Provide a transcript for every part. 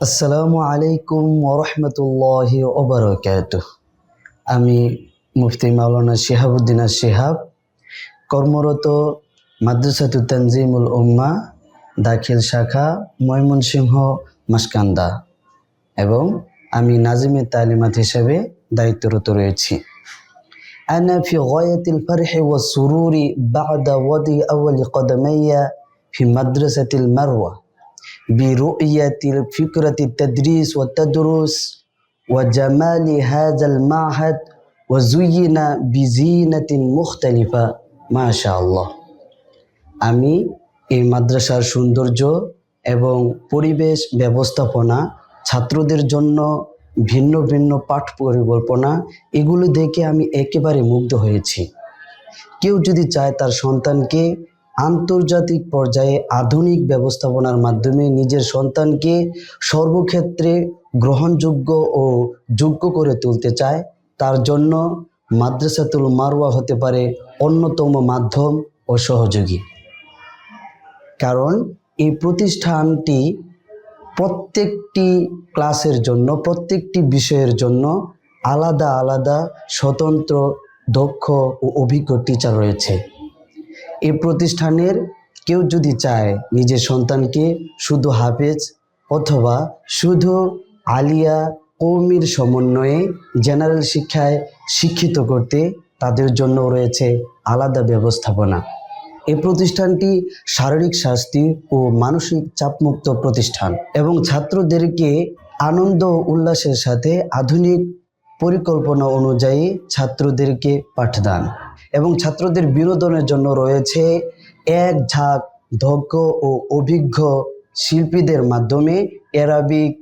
আসসালামু আলাইকুম ওরহমতুল্লাহি ওবারাকাতুহ। আমি মুফতি মাওলানা শিহাবুদ্দিন শিহাব, কর্মরত মাদ্রাসাতুত তানজিমুল উম্মাহ দাখিল শাখা ময়মনসিংহ মাসকান্দা, এবং আমি নাজিমে তালিমাত হিসেবে দায়িত্বরত রয়েছি। আনা ফি গায়াতিল ফারহি ওয়াস সুরুরি বা'দা ওয়াদি আউয়ালি কদমাইয়া ফি মাদ্রাসাতিল মারওয়া برؤية فكرة التدريس والتدرس وجمال هذا المعهد وزين بزينة مختلفة ما شاء الله। আমি এই মাদ্রাসার সৌন্দর্য এবং পরিবেশ ব্যবস্থাপনা, ছাত্রদের জন্য ভিন্ন ভিন্ন পাঠ পরিকল্পনা, এগুলো দেখে আমি একেবারে মুগ্ধ হয়েছি। কেউ যদি চায় তার সন্তানকে আন্তর্জাতিক পর্যায়ে আধুনিক ব্যবস্থাপনার মাধ্যমে নিজের সন্তানকে সর্বক্ষেত্রে গ্রহণযোগ্য ও যোগ্য করে তুলতে চায়, তার জন্য মাদ্রাসাতুল মারওয়া হতে পারে অন্যতম মাধ্যম ও সহযোগী। কারণ এই প্রতিষ্ঠানটি প্রত্যেকটি ক্লাসের জন্য, প্রত্যেকটি বিষয়ের জন্য আলাদা আলাদা স্বতন্ত্র দক্ষ ও অভিজ্ঞ টিচার রয়েছে। এই প্রতিষ্ঠানের কেউ যদি চায় নিজের সন্তানকে শুধু হাফেজ অথবা শুধু আলিয়া কওমির সমন্বয়ে জেনারেল শিক্ষায় শিক্ষিত করতে, তাদের জন্য রয়েছে আলাদা ব্যবস্থাপনা। এই প্রতিষ্ঠানটি শারীরিক শাস্তি ও মানসিক চাপমুক্ত প্রতিষ্ঠান এবং ছাত্রদেরকে আনন্দ উল্লাসের সাথে আধুনিক পরিকল্পনা অনুযায়ী ছাত্রদেরকে পাঠদান এবং ছাত্রদের বিনোদনের জন্য রয়েছে এক ঝাঁক দক্ষ ও অভিজ্ঞ শিল্পীদের মাধ্যমে অ্যারাবিক,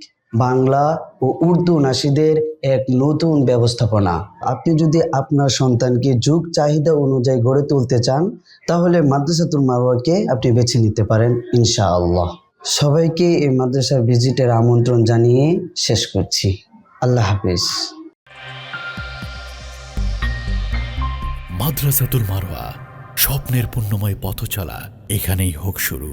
বাংলা ও উর্দু নাশিদের এক নতুন ব্যবস্থাপনা। আপনি যদি আপনার সন্তানকে যুগ চাহিদা অনুযায়ী গড়ে তুলতে চান, তাহলে মাদ্রাসাতুল মারওয়াকে আপনি বেছে নিতে পারেন ইনশাআল্লাহ। সবাইকে এই মাদ্রাসার ভিজিটের আমন্ত্রণ জানিয়ে শেষ করছি। আল্লাহ হাফেজ। মাদ্রাসাতুল মারওয়া, স্বপ্নের পুণ্যময় পথ চলা এখানেই হোক শুরু।